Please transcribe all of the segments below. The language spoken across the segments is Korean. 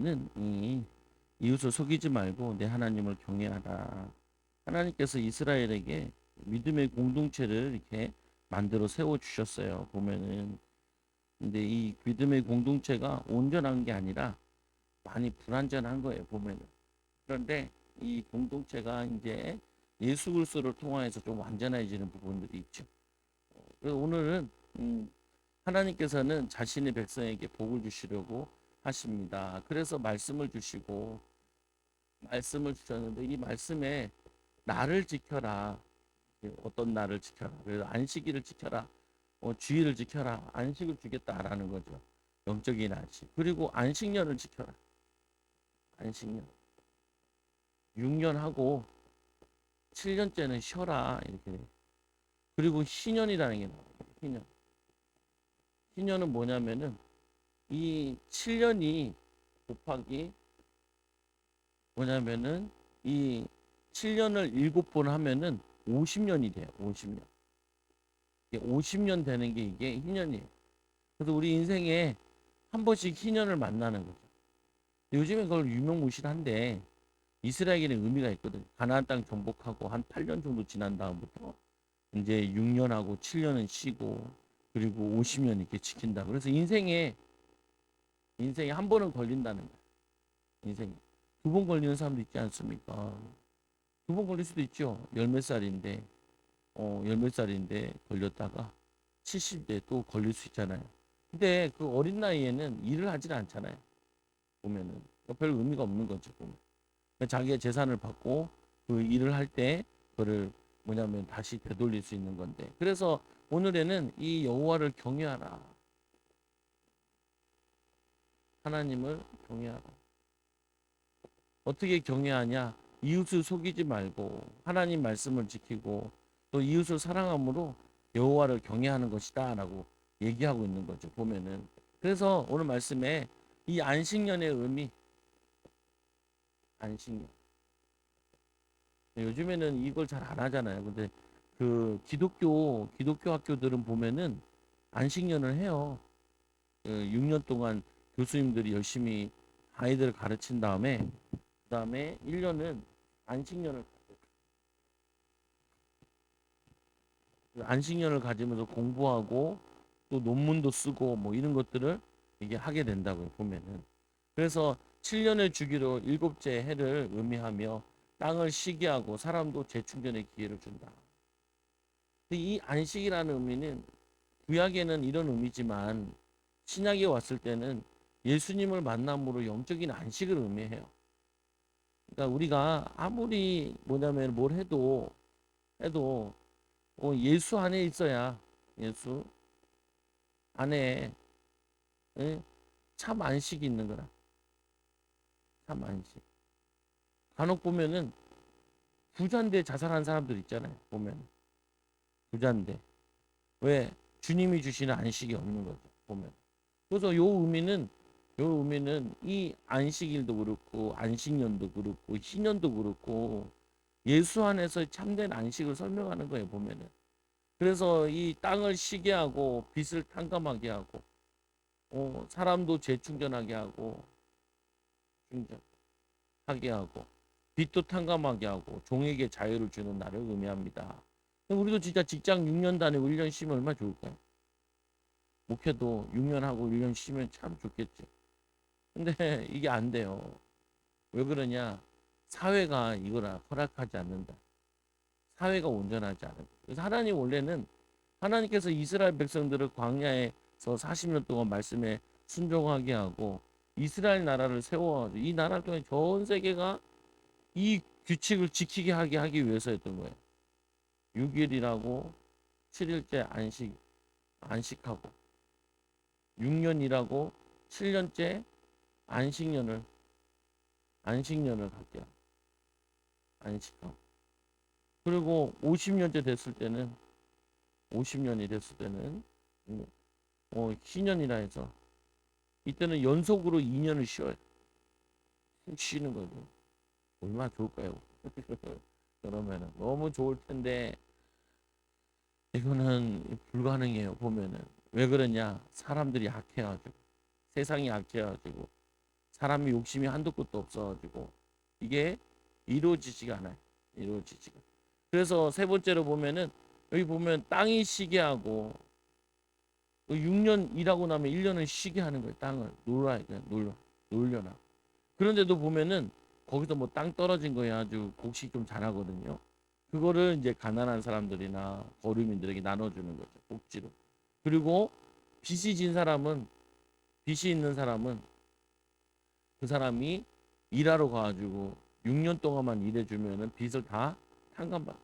보면은 이 이웃을 속이지 말고 내 하나님을 경외하라. 하나님께서 이스라엘에게 믿음의 공동체를 이렇게 만들어 세워 주셨어요. 보면은 근데 이 믿음의 공동체가 온전한 게 아니라 많이 불완전한 거예요. 보면은 그런데 이 공동체가 이제 예수 그리스도를 통하여서 좀 완전해지는 부분들이 있죠. 그래서 오늘은 하나님께서는 자신의 백성에게 복을 주시려고 하십니다. 그래서 말씀을 주시고 말씀을 주셨는데 이 말씀에 나를 지켜라. 어떤 날을 지켜라. 그래서 안식일을 지켜라. 주일을 지켜라. 안식을 주겠다라는 거죠. 영적인 안식. 그리고 안식년을 지켜라. 안식년. 6년 하고 7년째는 쉬어라. 이렇게 돼요. 그리고 희년이라는 게 나와요. 희년. 희년은 뭐냐면은 이 7년이 곱하기 뭐냐면은 이 7년을 7번 하면은 50년이 돼요. 50년. 50년 되는 게 이게 희년이에요. 그래서 우리 인생에 한 번씩 희년을 만나는 거죠. 요즘에 그걸 유명무실한데 이스라엘에는 의미가 있거든요. 가나안 땅 정복하고 한 8년 정도 지난 다음부터 이제 6년하고 7년은 쉬고 그리고 50년 이렇게 지킨다. 그래서 인생에 한 번은 걸린다는 거예요. 인생에. 두 번 걸리는 사람도 있지 않습니까? 두 번 걸릴 수도 있죠. 열 몇 살인데, 열 몇 살인데 걸렸다가 70대 또 걸릴 수 있잖아요. 근데 그 어린 나이에는 일을 하질 않잖아요. 보면은. 별 의미가 없는 거죠. 보면. 자기의 재산을 받고 그 일을 할 때 그거를 뭐냐면 다시 되돌릴 수 있는 건데. 그래서 오늘에는 이 여호와를 경외하라. 하나님을 경외하라. 어떻게 경외하냐? 이웃을 속이지 말고 하나님 말씀을 지키고 또 이웃을 사랑함으로 여호와를 경외하는 것이다라고 얘기하고 있는 거죠. 보면은. 그래서 오늘 말씀에 이 안식년의 의미, 안식년. 요즘에는 이걸 잘 안 하잖아요. 근데 그 기독교 학교들은 보면은 안식년을 해요. 6년 동안 교수님들이 열심히 아이들을 가르친 다음에 그다음에 1년은 안식년을 안식년을 가지면서 공부하고 또 논문도 쓰고 뭐 이런 것들을 이게 하게 된다고요. 보면은. 그래서 7년의 주기로 일곱째 해를 의미하며 땅을 쉬게 하고 사람도 재충전의 기회를 준다. 이 안식이라는 의미는 구약에는 이런 의미지만 신약에 왔을 때는 예수님을 만남으로 영적인 안식을 의미해요. 그러니까 우리가 아무리 뭐냐면 뭘 해도 예수 안에 있어야 예수 안에 예? 참 안식이 있는 거라. 참 안식. 간혹 보면은 부자인데 자살한 사람들 있잖아요. 보면 부자인데 왜 주님이 주시는 안식이 없는 거죠. 보면. 그래서 요 의미는 이 안식일도 그렇고 안식년도 그렇고 희년도 그렇고 예수 안에서 참된 안식을 설명하는 거예요. 보면은. 그래서 이 땅을 쉬게 하고 빛을 탕감하게 하고 사람도 재충전하게 하고 충전하게 하고 빛도 탕감하게 하고 종에게 자유를 주는 날을 의미합니다. 우리도 진짜 직장 6년 다니고 1년 쉬면 얼마나 좋을까요? 목회도 6년 하고 1년 쉬면 참 좋겠죠. 근데 이게 안 돼요. 왜 그러냐? 사회가 이걸 허락하지 않는다. 사회가 온전하지 않은. 그래서 하나님 원래는 하나님께서 이스라엘 백성들을 광야에서 40년 동안 말씀에 순종하게 하고 이스라엘 나라를 세워 이 나라를 통해 전 세계가 이 규칙을 지키게 하기 위해서였던 거예요. 6일이라고 7일째 안식하고 6년이라고 7년째 안식년을 안식년을 갖게 하고 안식하고 그리고 50년째 됐을 때는 50년이 됐을 때는 희년이라 해서 이때는 연속으로 2년을 쉬어요. 쉬는 거죠. 얼마나 좋을까요? 그러면은 너무 좋을 텐데 이거는 불가능해요. 보면은 왜 그러냐? 사람들이 약해가지고 세상이 약해가지고 사람이 욕심이 한도 끝도 없어가지고 이게 이루어지지가 않아요. 이루어지지가. 그래서 세 번째로 보면은 여기 보면 땅이 쉬게 하고 6년 일하고 나면 1년은 쉬게 하는 거예요. 땅을 놀아야 그냥 놀려나. 그런데도 보면은 거기서 뭐 땅 떨어진 거에 아주 곡식 좀 잘하거든요. 그거를 이제 가난한 사람들이나 거류민들에게 나눠주는 거죠. 복지로. 그리고 빚이 진 사람은 빚이 있는 사람은 그 사람이 일하러 가가지고 6년 동안만 일해주면은 빚을 다 탕감받아.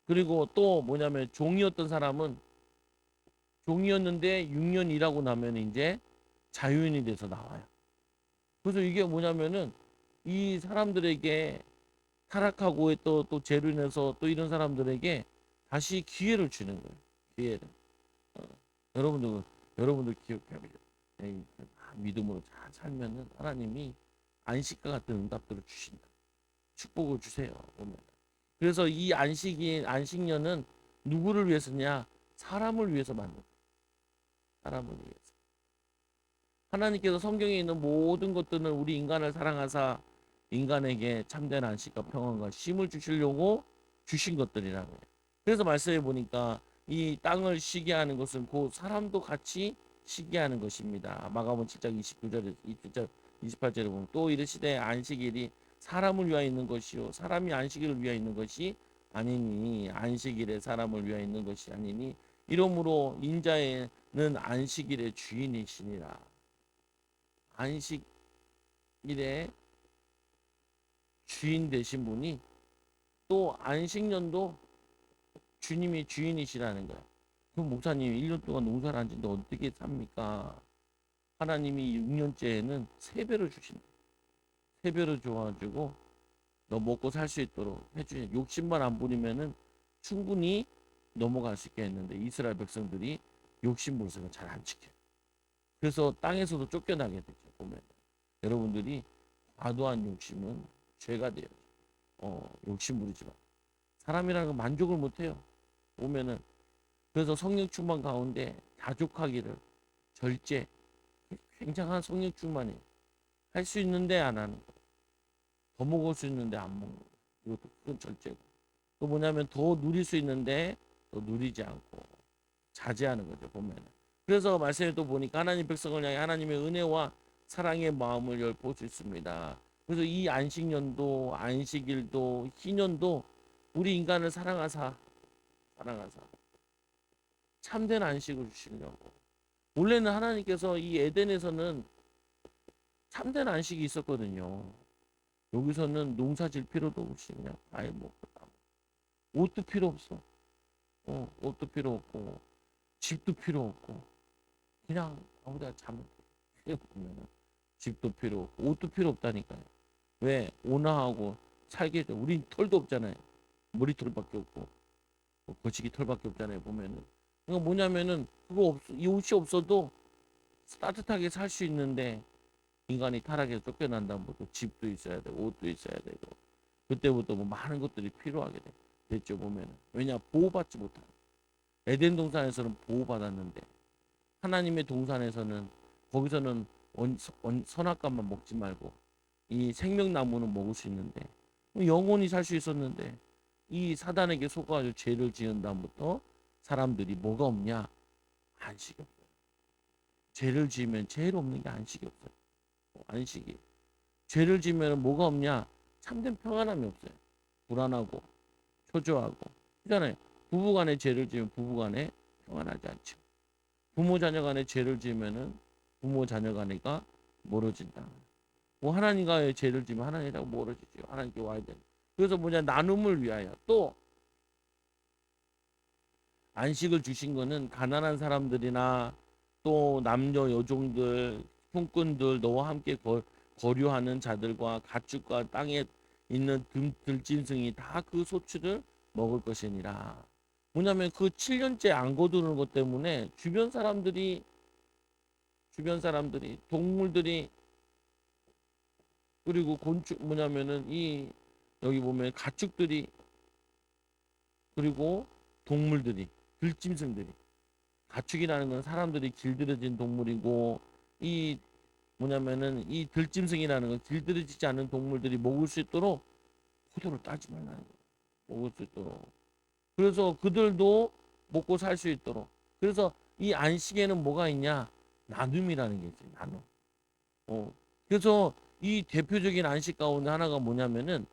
그리고 또 뭐냐면 종이었던 사람은 종이었는데 6년 일하고 나면 이제 자유인이 돼서 나와요. 그래서 이게 뭐냐면은 이 사람들에게 타락하고 또 죄로 인해서 또 이런 사람들에게 다시 기회를 주는 거예요. 기회를. 어, 여러분들 여러분들 기억해야 돼요. 믿음으로 잘 살면은 하나님이 안식과 같은 응답들을 주신다. 축복을 주세요. 보면. 그래서 이 안식년은 누구를 위해서냐? 사람을 위해서 만든. 사람을 위해서. 하나님께서 성경에 있는 모든 것들은 우리 인간을 사랑하사 인간에게 참된 안식과 평안과 쉼을 주시려고 주신 것들이라고 해요. 그래서 말씀해 보니까 이 땅을 쉬게 하는 것은 곧 사람도 같이 쉬게 하는 것입니다. 마가복음 7장 29절에 28절에 보면 또 이르시되 안식일이 사람을 위하여 있는 것이요 사람이 안식일을 위하여 있는 것이 아니니 안식일에 사람을 위하여 있는 것이 아니니 이러므로 인자에는 안식일의 주인이시니라. 안식일의 주인 되신 분이 또 안식년도 주님이 주인이시라는 거예요. 그럼 목사님이 1년 동안 농사를 안 짓는데 어떻게 삽니까? 하나님이 6년째에는 세 배로 주신다. 세 배로 줘가지고 너 먹고 살 수 있도록 해주니 욕심만 안 부리면은 충분히 넘어갈 수 있게 했는데 이스라엘 백성들이 욕심 부려서 잘 안 지켜요. 그래서 땅에서도 쫓겨나게 되죠. 보면 여러분들이 과도한 욕심은 죄가 돼요. 욕심 부리지 마. 사람이라는 건 만족을 못해요. 보면은 그래서 성령 충만 가운데 다족하기를 절제 굉장한 성령 충만이 할 수 있는데 안 하는 거. 더 먹을 수 있는데 안 먹는 거. 이것도 큰 절제고. 또 뭐냐면 더 누릴 수 있는데 더 누리지 않고 자제하는 거죠. 보면은. 그래서 말씀에 또 보니까 하나님 백성을 향해 하나님의 은혜와 사랑의 마음을 엿볼 수 있습니다. 그래서 이 안식년도 안식일도 희년도 우리 인간을 사랑하사 참된 안식을 주시려고. 원래는 하나님께서 이 에덴에서는 참된 안식이 있었거든요. 여기서는 농사 질 필요도 없이 그냥 과일 먹고 옷도 필요 없어. 옷도 필요 없고 집도 필요 없고 그냥 아무데나 자면 돼. 보면은 집도 필요 없고 옷도 필요 없다니까요. 왜? 온화하고 살게 돼. 우린 털도 없잖아요. 머리털밖에 없고 거시기 털밖에 없잖아요. 보면은 그러니까 뭐냐면은 이 옷이 없어도 따뜻하게 살 수 있는데 인간이 타락해서 쫓겨난 다음부터 집도 있어야 되고 옷도 있어야 되고 그때부터 뭐 많은 것들이 필요하게 됐죠. 보면은 왜냐 보호받지 못하고 에덴 동산에서는 보호받았는데 하나님의 동산에서는 거기서는 선악과만 먹지 말고 이 생명나무는 먹을 수 있는데 영원히 살 수 있었는데 이 사단에게 속아가지고 죄를 지은 다음부터 사람들이 뭐가 없냐? 안식이 없어요. 죄를 지으면 죄일 없는 게 안식이 없어요. 안식이. 죄를 지으면 뭐가 없냐? 참된 평안함이 없어요. 불안하고 초조하고 그잖아요. 부부간에 죄를 지으면 부부간에 평안하지 않죠. 부모 자녀 간에 죄를 지으면은 부모 자녀 간에가 멀어진다. 뭐 하나님과의 죄를 지으면 하나님하고 멀어지죠. 하나님께 와야 돼. 그래서 뭐냐 나눔을 위하여 또 안식을 주신 거는 가난한 사람들이나 또 남녀 여종들 품꾼들 너와 함께 거류하는 자들과 가축과 땅에 있는 들짐승이 다 그 소출을 먹을 것이니라. 뭐냐면 그 7년째 안 거두는 것 때문에 주변 사람들이 동물들이 그리고 곤충 뭐냐면은 이 여기 보면 가축들이 그리고 동물들이 들짐승들이 가축이라는 건 사람들이 길들여진 동물이고 이 뭐냐면은 이 들짐승이라는 거 길들여지지 않는 동물들이 먹을 수 있도록 포도를 따지 말라는 거예요. 먹을 수 있도록. 그래서 그들도 먹고 살 수 있도록. 그래서 이 안식에는 뭐가 있냐? 나눔이라는 게 있어요. 나눔. 어. 그래서 이 대표적인 안식 가운데 하나가 뭐냐면은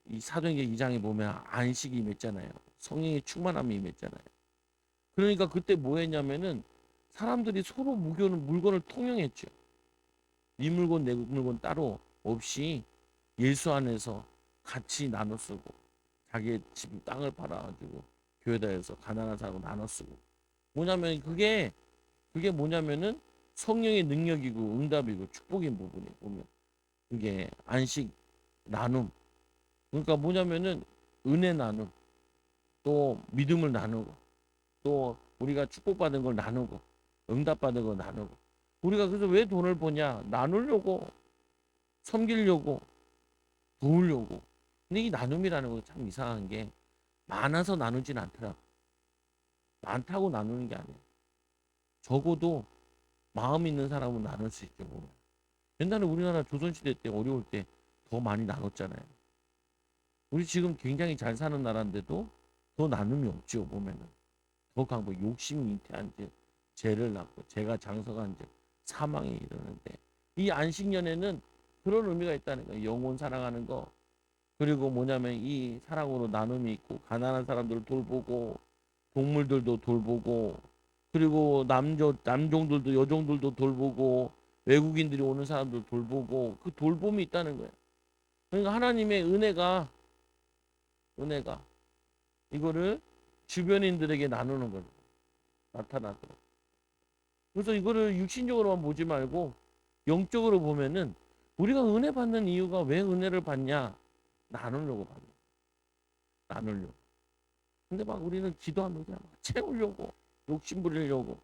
이 사도행전 2장에 보면 안식이 임했잖아요. 성령의 충만함이 임했잖아요. 그러니까 그때 뭐 했냐면은 사람들이 서로 물건을 통용했죠. 네 물건 내 물건 따로 없이 예수 안에서 같이 나눠 쓰고 자기의 집 땅을 팔아가지고 교회다 해서 가난한 사람하고 나눠 쓰고 뭐냐면 그게 뭐냐면은 성령의 능력이고 응답이고 축복인 부분이 보면 그게 안식 나눔 그러니까 뭐냐면은 은혜 나눔 또 믿음을 나누고 또 우리가 축복받은 걸 나누고 응답받은 걸 나누고 우리가 그래서 왜 돈을 버냐 나누려고 섬기려고 도우려고 근데 이 나눔이라는 거 참 이상한 게 많아서 나누진 않더라 많다고 나누는 게 아니야 적어도 마음 있는 사람은 나눌 수 있죠 보면. 옛날에 우리나라 조선시대 때 어려울 때 더 많이 나눴잖아요 우리 지금 굉장히 잘 사는 나라인데도 더 나눔이 없죠 보면은 더 강보 욕심이 잉태한 즉 죄를 낳고 죄가 장성한 즉 사망에 이르는데 이 안식년에는 그런 의미가 있다는 거예요 영혼 사랑하는 거 그리고 뭐냐면 이 사랑으로 나눔이 있고 가난한 사람들을 돌보고 동물들도 돌보고 그리고 남종들도 여종들도 돌보고 외국인들이 오는 사람들 돌보고 그 돌봄이 있다는 거예요. 그러니까 하나님의 은혜가 이거를 주변인들에게 나누는 거예요. 나타나도록. 그래서 이거를 육신적으로만 보지 말고 영적으로 보면은 우리가 은혜 받는 이유가 왜 은혜를 받냐? 나누려고 받는 거예요. 나누려고. 근데 막 우리는 기도하면서 막 채우려고 욕심 부리려고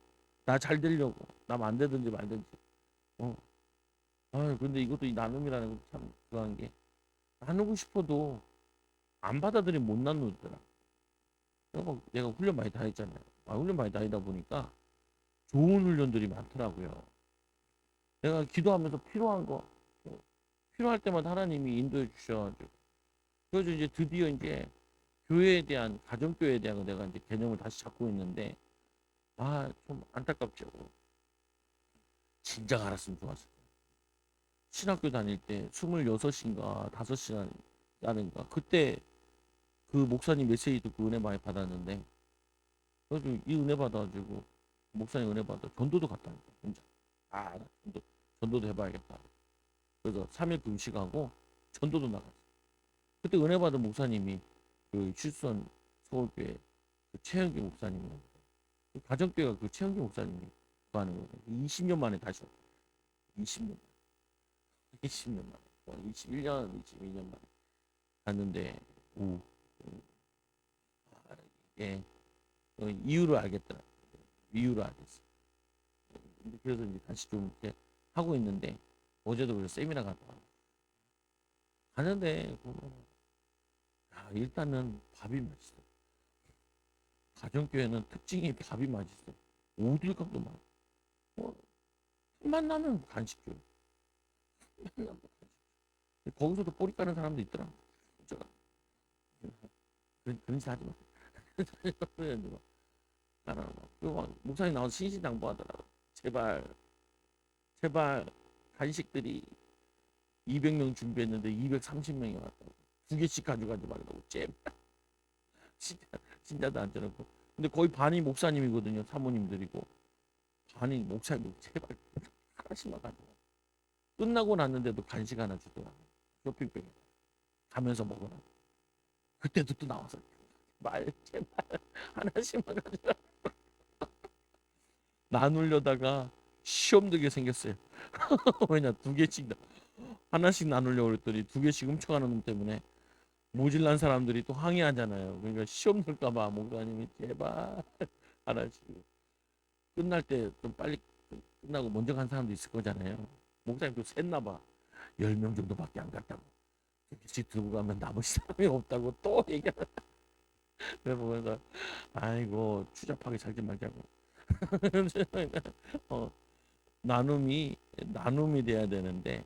나 잘 되려고 남 안 되든지 말든지 어. 아 근데 이것도 이 나눔이라는 건 참 그한 게 나누고 싶어도 안 받아들이면 못 나누더라. 내가 훈련 많이 다녔잖아요. 훈련 많이 다니다 보니까 좋은 훈련들이 많더라고요. 내가 기도하면서 필요한 거 필요할 때마다 하나님이 인도해 주셔가지고 그래서 이제 드디어 이제 교회에 대한 가정교회에 대한 내가 이제 개념을 다시 잡고 있는데 좀 안타깝죠. 진작 알았으면 좋았을 거야. 신학교 다닐 때 26인가 5시간인가 그때 그 목사님 메시지 듣고 은혜 많이 받았는데 그래서 이 은혜 받아가지고 목사님 은혜 받아 전도도 갔다니까 혼자 나 전도도 해봐야겠다 그래서 3일 금식하고 전도도 나갔어 그때 은혜 받은 목사님이 그 실수원 서울교회 그 최영기 목사님이었는데 그 가정교회가 그 최영기 목사님이 그거 하는 거예요 20년 만에 다시 왔어요 20년 20년 만에 21년 22년 만에 갔는데 예 이유를 알겠더라 이유를 알겠어 그래서 이제 다시 좀 이렇게 하고 있는데 어제도 그래서 세미나 갔다 와 가는데 보면 일단은 밥이 맛있어 가정교회는 특징이 밥이 맛있어 오딜값도 많아 틈만 나면 간식 줘 틈만 나면 간식 거기서도 꼬리 까는 사람도 있더라 진짜 그런 짓 하지 마 그리고 막 목사님 나와서 신신당부하더라고 제발 간식들이 200명 준비했는데 230명이 왔다고 2개씩 가져가지 말라고 제발 진짜 진짜도 안 저러고 근데 거의 반이 목사님이거든요 사모님들이고 반이 목사님 제발 하나씩만 가져가 끝나고 났는데도 간식 하나 주더라고 쇼핑백에 가면서 먹어라 그때도 또 나와서 제발 하나씩만 가져가 나누려다가 시험 들게 생겼어요 왜냐 2개씩 하나씩 나누려고 그랬더니 2개씩 훔쳐가는 놈 때문에 모질란 사람들이 또 항의하잖아요. 그러니까 시험 들까봐 목사님이 제발 하나씩 끝날 때 좀 빨리 끝나고 먼저 간 사람도 있을 거잖아요. 목사님도 셌나 봐. 10명 정도밖에 안 갔다고. 씩 들고 가면 나머지 사람이 없다고 또 얘기하는. 그래 보면서 아이고 추잡하게 살지 말자고. 어, 나눔이 나눔이 돼야 되는데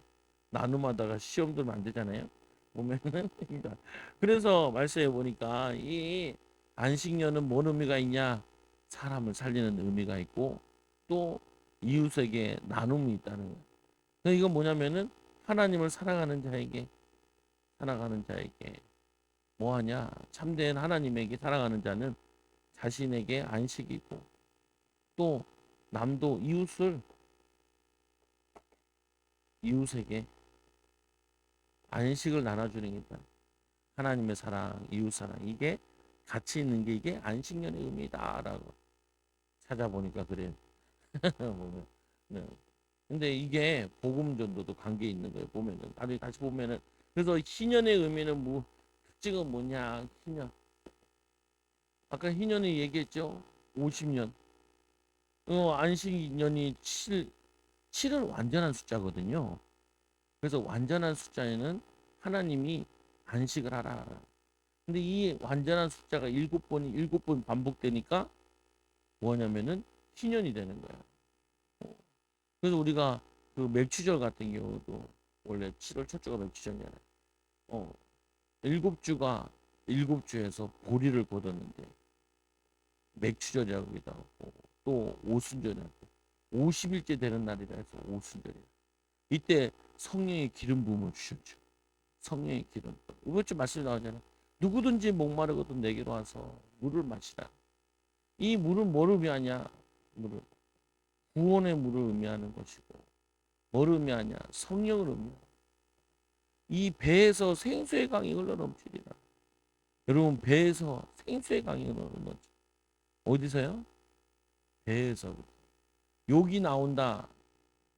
나눔하다가 시험 들면 안 되잖아요. 보면은 그러니까 그래서 말씀해 보니까 이 안식년은 뭔 의미가 있냐? 사람을 살리는 의미가 있고 또 이웃에게 나눔이 있다는 거예요. 그러니까 이건 뭐냐면은 하나님을 사랑하는 자에게 살아가는 자에게 뭐하냐? 참된 하나님에게 살아가는 자는 자신에게 안식이고 또 남도 이웃에게 안식을 나눠주는 게 있다. 하나님의 사랑, 이웃 사랑 이게 같이 있는 게 이게 안식년의 의미다라고 찾아보니까 그래요. 보면. 네. 근데 이게 복음 전도도 관계 있는 거예요. 보면은 나중에 다시 보면은 그래서 희년의 의미는 뭐 특징은 뭐냐? 희년. 아까 희년이 얘기했죠. 50년. 안식년이 7은 완전한 숫자거든요. 그래서 완전한 숫자에는 하나님이 안식을 하라. 근데 이 완전한 숫자가 7번 반복되니까 뭐냐면은 희년이 되는 거야. 그래서 우리가 그 맥추절 같은 경우도 원래 7월 첫 주가 맥추절이잖아요. 어, 7주가 7주에서 보리를 거뒀는데 맥추절이라고 하기도 하고 또 오순절이라고 50일째 되는 날이라 해서 오순절이야. 이때 성령의 기름 부음을 주셨죠. 성령의 기름. 이것 좀 말씀이 나오잖아요. 누구든지 목마르거든 내게로 와서 물을 마시라. 이 물은 뭐를 의미하냐? 물을 구원의 물을 의미하는 것이고 뭐를 의미하냐? 성령을 의미하는. 이 배에서 생수의 강이 흘러넘치리라. 여러분 배에서 생수의 강이 흘러넘치. 어디서요? 배에서. 욕이 나온다.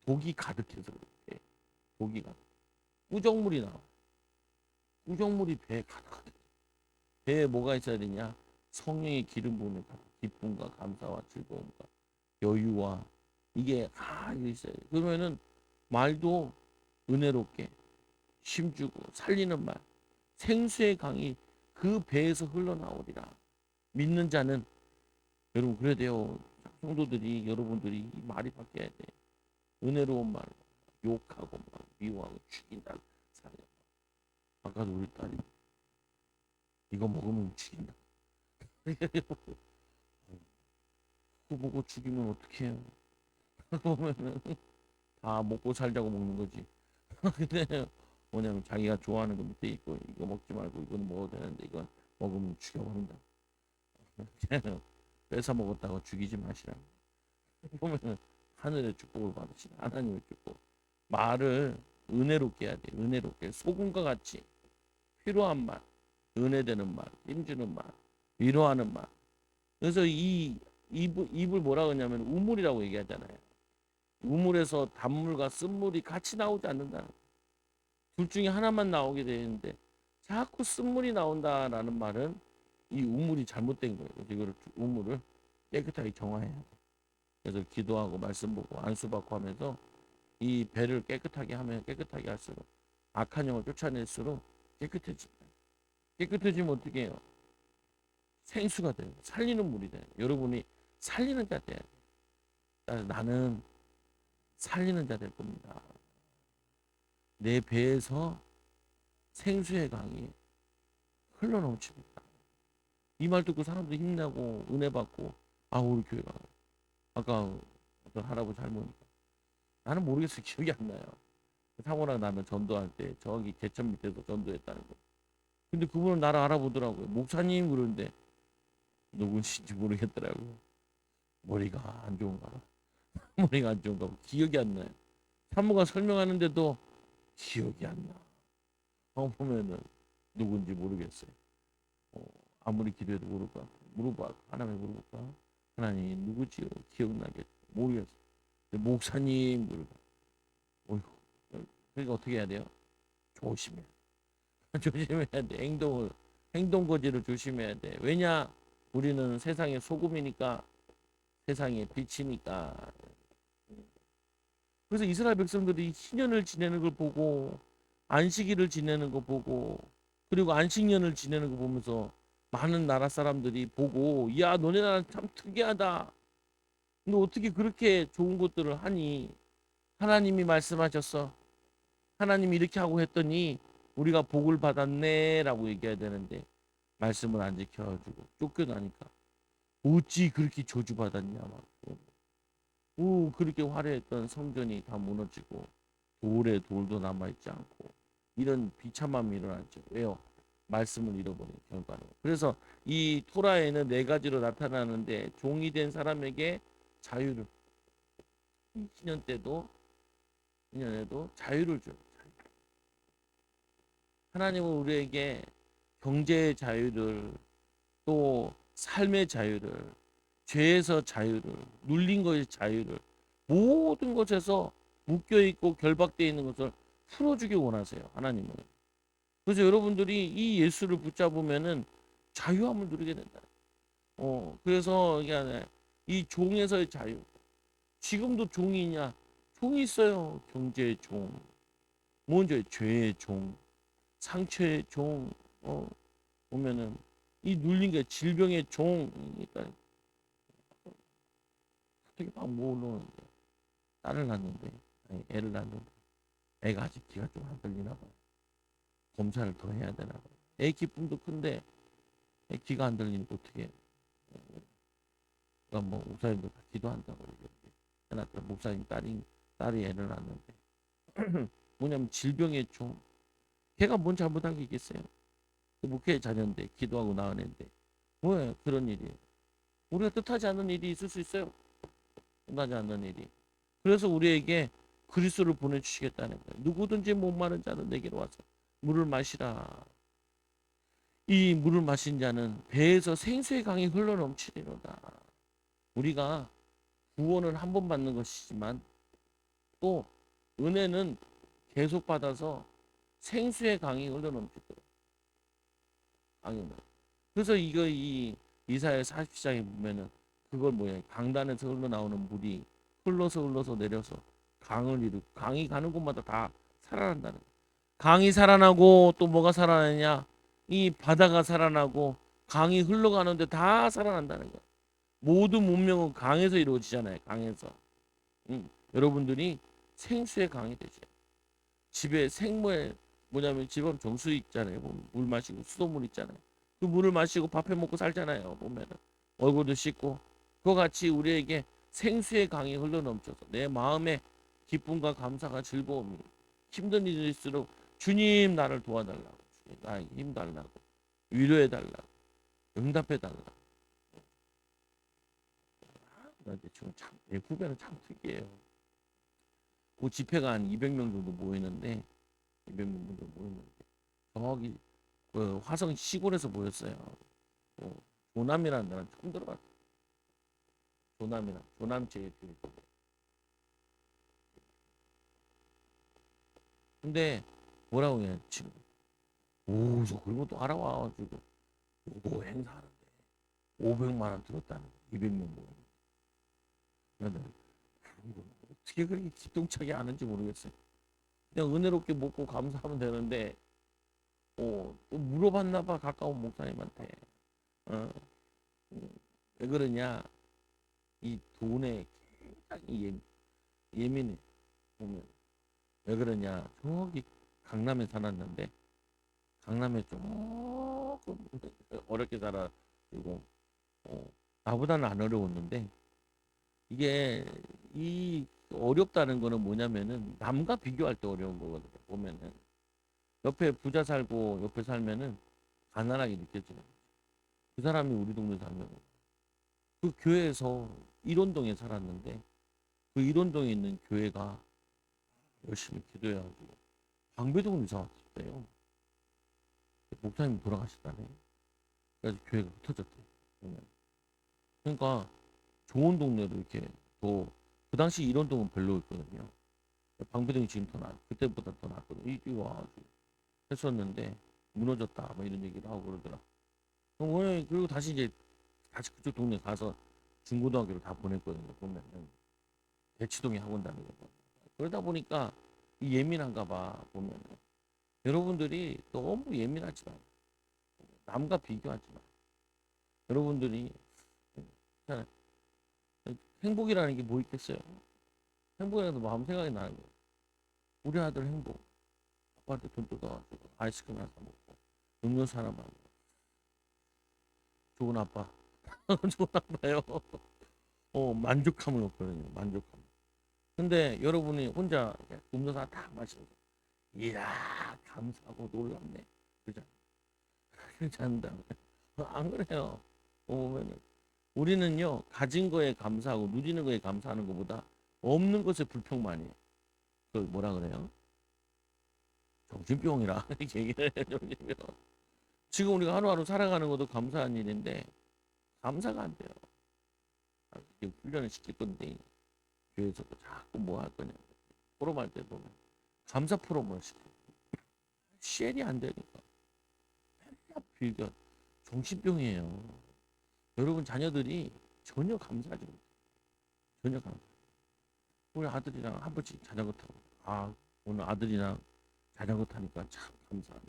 독이 가득해서 그래. 독이 가득. 꾸정물이 나와. 꾸정물이 배에 가득하대. 배에 뭐가 있어야 되냐? 성령의 기름 부음에 기쁨과 감사와 즐거움과 여유와 이게 이게 있어요. 그러면은 말도 은혜롭게 힘주고 살리는 말 생수의 강이 그 배에서 흘러나오리라. 믿는 자는 여러분 그래야 돼요. 성도들이 여러분들이 이 말이 바뀌어야 돼. 은혜로운 말 욕하고 막 미워하고 죽인다. 아까도 우리 딸이 이거 먹으면 죽인다. 그거 보고 죽이면 어떡해요? 보면은 다 먹고 살자고 먹는 거지. 근데 뭐냐면 자기가 좋아하는 거 밑에 있고 이거 먹지 말고 이건 먹어도 되는데 이건 먹으면 죽여버린다. 뺏어 먹었다고 죽이지 마시라. 보면은 하늘의 축복을 받으시라. 하나님의 축복. 말을 은혜롭게 해야 돼. 은혜롭게 소금과 같이 필요한 말, 은혜되는 말, 힘주는 말, 위로하는 말. 그래서 이 입을 뭐라 그러냐면 우물이라고 얘기하잖아요. 우물에서 단물과 쓴물이 같이 나오지 않는다. 둘 중에 하나만 나오게 되는데 자꾸 쓴물이 나온다라는 말은 이 우물이 잘못된 거예요. 이거를 우물을 깨끗하게 정화해야 돼. 그래서 기도하고 말씀 보고 안수 받고 하면서 이 배를 깨끗하게 하면 깨끗하게 할수록 악한 영을 쫓아낼수록 깨끗해집니다. 깨끗해지면 어떻게 해요? 생수가 돼요. 살리는 물이 돼요. 여러분이 살리는 자 돼야 돼요. 나는 살리는 자 될 겁니다. 내 배에서 생수의 강이 흘러넘칩니다. 이 말 듣고 사람들이 힘내고 은혜 받고 우리 교회가 아까 어떤 할아버지 할머니가 나는 모르겠어요. 기억이 안 나요. 사모랑 나는 전도할 때 저기 개천 밑에서 전도했다는 거. 근데 그분은 나를 알아보더라고요. 목사님 그러는데 누군지 모르겠더라고요. 머리가 안 좋은가 봐. 머리가 안 좋은가 봐. 기억이 안 나요. 사모가 설명하는데도 기억이 안 나. 보면은 누군지 모르겠어요. 아무리 기도해도 모를까? 물어봐. 하나님 물어볼까? 하나님 누구지요? 기억나겠? 모르겠어. 목사님 물어봐. 어휴. 그러니까 어떻게 해야 돼요? 조심해. 조심해야 돼. 행동 거지를 조심해야 돼. 왜냐? 우리는 세상의 소금이니까 세상의 빛이니까. 그래서 이스라엘 백성들이 희년을 지내는 걸 보고 안식일을 지내는 거 보고 그리고 안식년을 지내는 거 보면서 많은 나라 사람들이 보고 야 너네 나라 참 특이하다. 근데 어떻게 그렇게 좋은 것들을 하니? 하나님이 말씀하셨어. 하나님이 이렇게 하고 했더니 우리가 복을 받았네라고 얘기해야 되는데 말씀을 안 지켜가지고 쫓겨나니까 어찌 그렇게 저주받았냐 막. 그렇게 화려했던 성전이 다 무너지고 돌에 돌도 남아있지 않고 이런 비참함이 일어났죠. 왜요? 말씀을 잃어버린 결과로. 그래서 이 토라에는 네 가지로 나타나는데 종이 된 사람에게 자유를, 신년 때도 신년에도 자유를 줘요. 하나님은 우리에게 경제의 자유를, 또 삶의 자유를, 죄에서 자유를, 눌린 것의 자유를, 모든 것에서 묶여 있고 결박되어 있는 것을 풀어주기 원하세요. 하나님은. 그래서 여러분들이 이 예수를 붙잡으면은 자유함을 누리게 된다. 그래서 이게 이 종에서의 자유. 지금도 종이 있냐? 종이 있어요. 경제의 종, 먼저 죄의 종, 상처의 종, 보면은 이 눌린 게 질병의 종이니까 갑자기 막 모으는데 딸을 낳는데, 아니, 애를 낳는데 애가 아직 귀가 좀 안 들리나 봐요. 검사를 더 해야 되나 봐요. 애 기쁨도 큰데 애 귀가 안 들리니까 어떻게 해? 그러니까 뭐 목사님도 다 기도한다고 이렇게 해놨더라. 목사님 딸이 애를 낳는데 뭐냐면 질병의 종. 걔가 뭔 잘못한 게 있겠어요? 그 목회의 자녀인데 기도하고 나은 애인데 왜 그런 일이? 우리가 뜻하지 않는 일이 있을 수 있어요. 뜻하지 않는 일이. 그래서 우리에게 그리스도를 보내주시겠다는 거예요. 누구든지 목마른 자는 내게로 와서 물을 마시라. 이 물을 마신 자는 배에서 생수의 강이 흘러넘치리로다. 우리가 구원을 한 번 받는 것이지만 또 은혜는 계속 받아서 생수의 강이 흘러넘치도록. 그래서 이 이사야 40장에 보면은 그걸 뭐야? 강단에서 흘러나오는 물이 흘러서 내려서 강을 이루고 강이 가는 곳마다 다 살아난다는 거야. 강이 살아나고 또 뭐가 살아나냐? 이 바다가 살아나고 강이 흘러가는데 다 살아난다는 거야. 모든 문명은 강에서 이루어지잖아요. 강에서. 여러분들이 생수의 강이 되세요. 집에 생물 뭐냐면 집은 정수 있잖아요. 물 마시고 수돗물 있잖아요. 그 물을 마시고 밥해 먹고 살잖아요. 보면은 얼굴도 씻고 그와 같이 우리에게 생수의 강이 흘러넘쳐서 내 마음에 기쁨과 감사가 즐거움이 힘든 일일수록 주님 나를 도와달라고, 주님 나에게 힘 달라고, 위로해 달라고, 응답해 달라고. 지금 참, 내 후배는 참 특이해요. 그 집회가 한 200명 정도 모이는데 200명 정도 모이는데 저기 그 화성 시골에서 모였어요. 조남이라는 데는 처음 들어봤어요. 조남 제일교회. 근데 뭐라고 해야 지금 저 그런 것도 알아와가지고 요거 행사하는데 500만 원 들었다는 거. 200명 모였는데. 근데 그런 거 어떻게 그렇게 기똥차게 아는지 모르겠어요. 그냥 은혜롭게 먹고 감사하면 되는데 또 물어봤나 봐 가까운 목사님한테. 어, 왜 그러냐? 이 돈에 굉장히 예민해. 보면 왜 그러냐? 저기 강남에 살았는데 강남에 조금 어렵게 살아지고 나보다는 안 어려웠는데 이게 이 어렵다는 거는 뭐냐면은 남과 비교할 때 어려운 거거든요. 보면은 옆에 부자 살고 옆에 살면은 가난하게 느껴지는 거죠. 그 사람이 우리 동네 살면 그 교회에서 일원동에 살았는데 그 일원동에 있는 교회가 열심히 기도해가지고 방배동으로 이사 왔었대요. 목사님이 돌아가셨다네. 그래서 교회가 흩어졌대. 그러니까 좋은 동네로 이렇게 또 그 당시 이런 동은 별로였거든요. 방배동이 지금 더 나, 그때보다 더 낫거든요. 이쪽에 와가지고 했었는데 무너졌다, 뭐 이런 얘기도 하고 그러더라. 그리고 다시 이제 다시 그쪽 동네 가서 중고등학교를 다 보냈거든요. 보면은 대치동에 학원 다니고 그러다 보니까 예민한가 봐 보면은 여러분들이 너무 예민하지 마. 남과 비교하지 마. 여러분들이 행복이라는 게 뭐 있겠어요? 행복해도 마음 생각이 나는 거예요. 우리 아들 행복. 아빠한테 돈 뜯어가지고 아이스크림 하나 사 먹고 음료수 하나 마고 좋은 아빠. 좋은 아빠요. 만족함을 얻거든요. 만족함. 근데 여러분이 혼자 음료수 하나 딱 마시고 이야 감사하고 놀랍네. 그죠? 그렇지 않다. 안 그래요. 보면은 우리는요 가진 거에 감사하고 누리는 거에 감사하는 것보다 없는 것에 불평만 해요. 그걸 뭐라 그래요? 정신병이라 이렇게 얘기를 해요. 정신병. 지금 우리가 하루하루 살아가는 것도 감사한 일인데 감사가 안 돼요. 지금 훈련을 시킬 건데 교회에서도 자꾸 뭐 할 거냐 포럼 할 때 보면 감사 포럼을 시켜. 쉘이 안 되니까 맨날 비교 정신병이에요. 여러분 자녀들이 전혀 감사하지 못해요. 전혀 감사. 우리 아들이랑 한 번씩 자전거 타고 오늘 아들이랑 자전거 타니까 참 감사하네.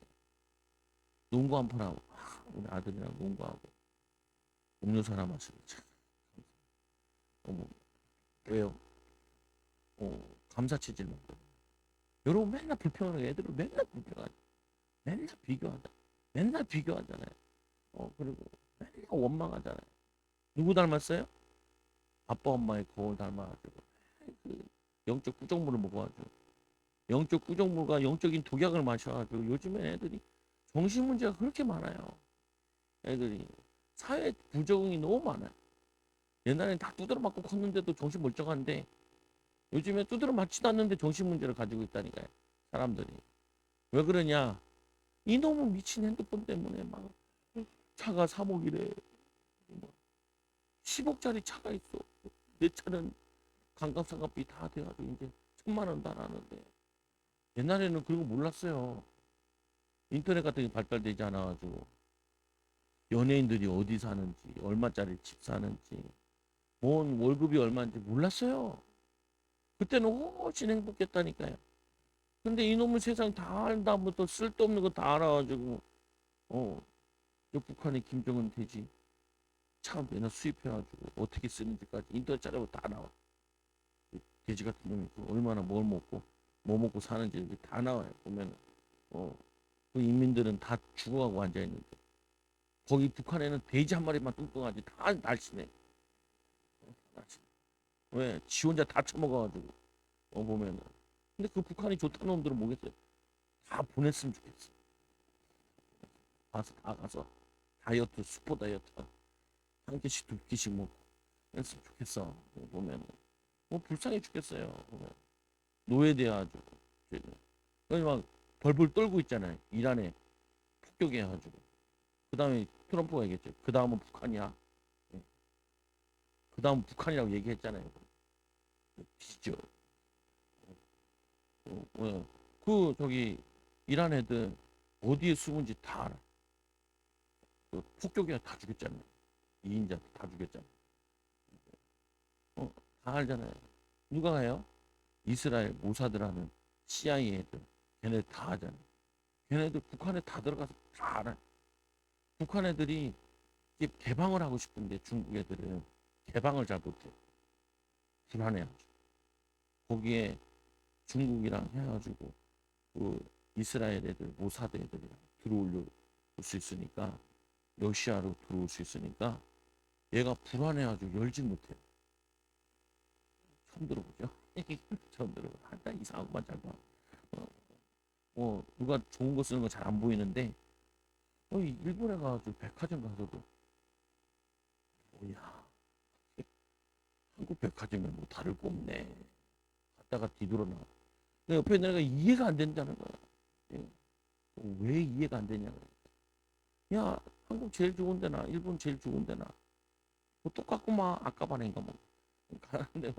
농구 한 판 하고 우리 아들이랑 농구하고 음료수 하나 마시고 참 어머 왜요? 감사 체질 만들. 여러분 맨날 불평하는 애들은 맨날 불평하죠. 맨날 비교하다. 맨날 비교하잖아요. 그리고 맨날 원망하잖아요. 누구 닮았어요? 아빠 엄마의 거울 닮아가지고 그 영적 부정물을 먹어가지고 영적 부정물과 영적인 독약을 마셔가지고 요즘엔 애들이 정신 문제가 그렇게 많아요. 애들이 사회 부적응이 너무 많아요. 옛날엔 다 두드러 맞고 컸는데도 정신 멀쩡한데 요즘에 두드러 맞지도 않는데 정신 문제를 가지고 있다니까요. 사람들이. 왜 그러냐? 이놈의 미친 핸드폰 때문에 막 차가 3억이래. 10억짜리 차가 있어. 내 차는 감가상각비 다 돼가지고 이제 1,000만 원 다 나는데 옛날에는 그런 거 몰랐어요. 인터넷 같은 게 발달되지 않아가지고 연예인들이 어디 사는지 얼마짜리 집 사는지 뭔 월급이 얼마인지 몰랐어요. 그때는 훨씬 행복했다니까요. 근데 이놈의 세상 다 알다부터 쓸데없는 거 다 알아가지고 저 북한의 김정은 돼지 참 맨날 수입해가지고 어떻게 쓰는지까지 인터넷 찾아보면 다 나와. 돼지 같은 놈이 얼마나 뭘 먹고 뭐 먹고 사는지 이렇게 다 나와요. 보면 그 인민들은 다 죽어가고 앉아 있는데 거기 북한에는 돼지 한 마리만 뚱뚱하지 다 날씬해. 날씬해. 왜? 지 혼자 다 처먹어가지고 보면은. 근데 그 북한이 좋다는 놈들은 뭐겠어요? 다 보냈으면 좋겠어. 가서 다 가서 다이어트 수포 다이어트 한 개씩 두 개씩 먹고 했으면 좋겠어. 보면은 뭐 불쌍해 죽겠어요. 보면. 노예돼가지고 그래서 막 벌벌 떨고 있잖아요. 이란에 폭격해가지고 그 다음에 트럼프가 얘기했죠. 그 다음은 북한이야. 예. 그 다음 북한이라고 얘기했잖아요. 뒤져. 그 저기 이란 애들 어디에 숨은지 다 알아. 그 폭격에 다 죽였잖아요. 2인자 다 죽였잖아요. 다 알잖아요. 누가 해요? 이스라엘 모사드라는 CIA 애들. 걔네 다 하잖아요. 걔네들 북한에 다 들어가서 다 알아요. 북한 애들이 이게 개방을 하고 싶은데 중국 애들은 개방을 잘 못해. 불안해하죠. 거기에 중국이랑 해가지고 그 이스라엘 애들 모사드 애들이랑 들어올 수 있으니까 러시아로 들어올 수 있으니까 얘가 불안해가지고 열지 못해요. 처음 들어보죠? 처음 들어보. 한단 이상한 것만 잘 봐. 누가 좋은 거 쓰는 거 잘 안 보이는데 일본에 가가지고 백화점 가서도 뭐야 한국 백화점에 뭐 다를 거 없네. 갔다가 뒤돌아나. 옆에 있는 애가 이해가 안 된다는 거야. 예. 왜 이해가 안 되냐. 야 한국 제일 좋은 데나 일본 제일 좋은 데나 뭐 똑같구만 아까 반인가 뭐 가는데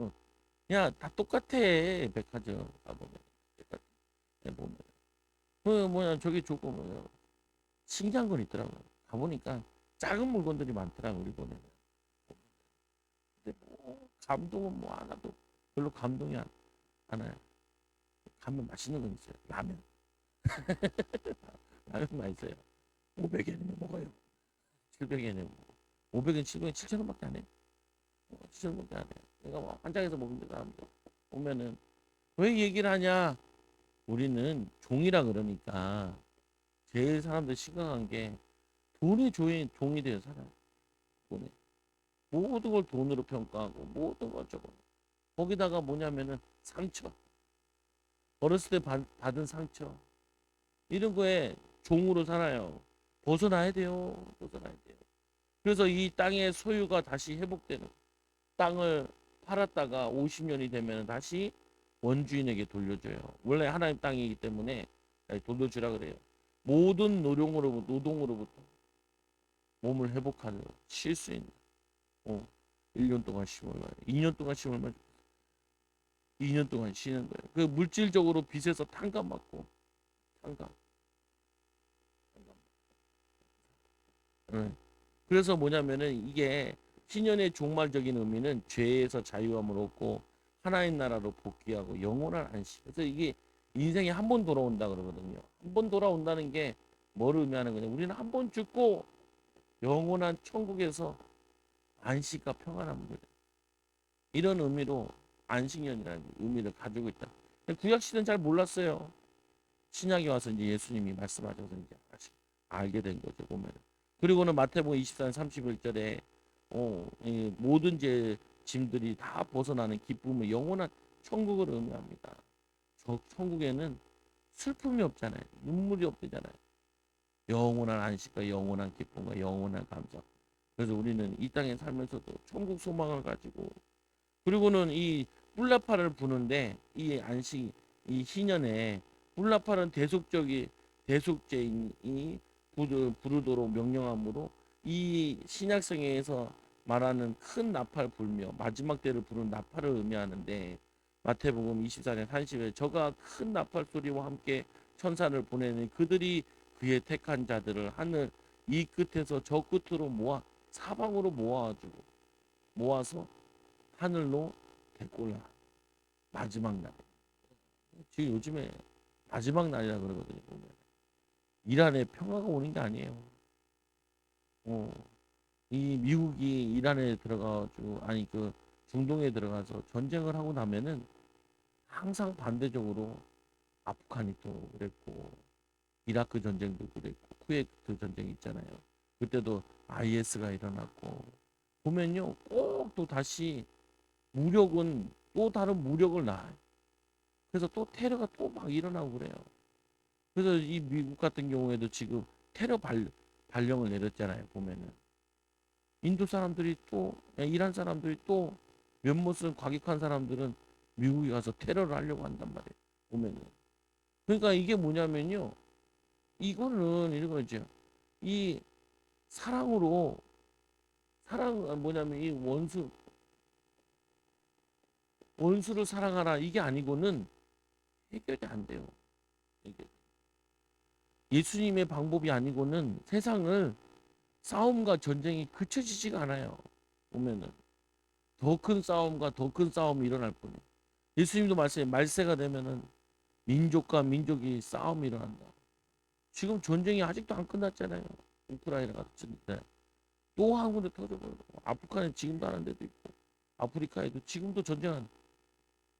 야다 똑같아 백화점 가보면 백화점 보면 그 뭐냐 저기 좋고 뭐 신기한 건 있더라고요. 가보니까 작은 물건들이 많더라고 일본에는. 근데 뭐 감동은 뭐 하나도 별로 감동이 안 와요. 가면 맛있는 건 있어요. 라면. 라면 맛있어요. 500엔이면 먹어요. 700엔이면 500엔, 700엔, 7,000원밖에 안 해. 7,000원밖에 안 해. 내가 뭐 한장에서 먹는데 사람들 보면은 왜 얘기를 하냐? 우리는 종이라 그러니까 제일 사람들 심각한 게 돈이 종이 되어 살아요. 돈에 모든 걸 돈으로 평가하고 모든 걸 저거. 거기다가 뭐냐면은 상처. 어렸을 때 받은 상처. 이런 거에 종으로 살아요. 벗어나야 돼요. 벗어나야 돼요. 그래서 이 땅의 소유가 다시 회복되는 땅을 팔았다가 50년이 되면 다시 원주인에게 돌려줘요. 원래 하나님 땅이기 때문에 돌려주라 그래요. 모든 노동으로부터 몸을 회복하는 쉴 수 있는 1년 동안 심을 만 2년 동안 심을 만 2년 동안 쉬는 거예요. 그 물질적으로 빚에서 탕감받고 탕감. 네. 그래서 뭐냐면은 이게 신년의 종말적인 의미는 죄에서 자유함을 얻고 하나님 나라로 복귀하고 영원한 안식. 그래서 이게 인생에 한 번 돌아온다 그러거든요. 한 번 돌아온다는 게 뭐를 의미하는 거냐? 우리는 한 번 죽고 영원한 천국에서 안식과 평안함을 누려. 이런 의미로 안식년이라는 의미를 가지고 있다. 구약 시대는 잘 몰랐어요. 신약에 와서 이제 예수님이 말씀하셔서 이제 알게 된 거죠 보면. 그리고는 마태복음 24장 31절에 이 모든 제 짐들이 다 벗어나는 기쁨을 영원한 천국을 의미합니다. 저 천국에는 슬픔이 없잖아요. 눈물이 없대잖아요. 영원한 안식과 영원한 기쁨과 영원한 감사. 그래서 우리는 이 땅에 살면서도 천국 소망을 가지고 그리고는 이 뿔나파를 부는데 이 안식 이 희년에 뿔나파는 대속죄인이 부르도록 명령함으로 이 신약성에서 말하는 큰 나팔 불며 마지막 때를 부른 나팔을 의미하는데 마태복음 24장 30에 저가 큰 나팔 소리와 함께 천사를 보내는 그들이 그의 택한 자들을 하늘 이 끝에서 저 끝으로 사방으로 모아서 하늘로 데리고 마지막 날. 지금 요즘에 마지막 날이라 그러거든요. 보면. 이란에 평화가 오는 게 아니에요. 어, 이 미국이 이란에 들어가가지고 아니 그 중동에 들어가서 전쟁을 하고 나면은 항상 반대적으로 아프가니도 그랬고 이라크 전쟁도 그랬고 쿠웨이트 전쟁 있잖아요. 그때도 IS가 일어났고 보면요 꼭 또 다시 무력은 또 다른 무력을 낳아요. 그래서 또 테러가 또 막 일어나고 그래요. 그래서 이 미국 같은 경우에도 지금 테러 발령을 내렸잖아요. 보면은 인도 사람들이 또 이란 사람들이 또 몇몇은 과격한 사람들은 미국에 가서 테러를 하려고 한단 말이에요. 보면은 그러니까 이게 뭐냐면요. 이거는 이런 거죠. 이 사랑으로 뭐냐면 이 원수를 사랑하라 이게 아니고는 해결이 안 돼요. 이게 예수님의 방법이 아니고는 세상을 싸움과 전쟁이 그쳐지지가 않아요. 보면은 더 큰 싸움과 더 큰 싸움이 일어날 뿐이에요. 예수님도 말세가 되면은 민족과 민족이 싸움이 일어난다. 지금 전쟁이 아직도 안 끝났잖아요. 우크라이나 같은 데. 또 한 군데 터져버리고 아프간에 지금도 하는 데도 있고 아프리카에도 지금도 전쟁한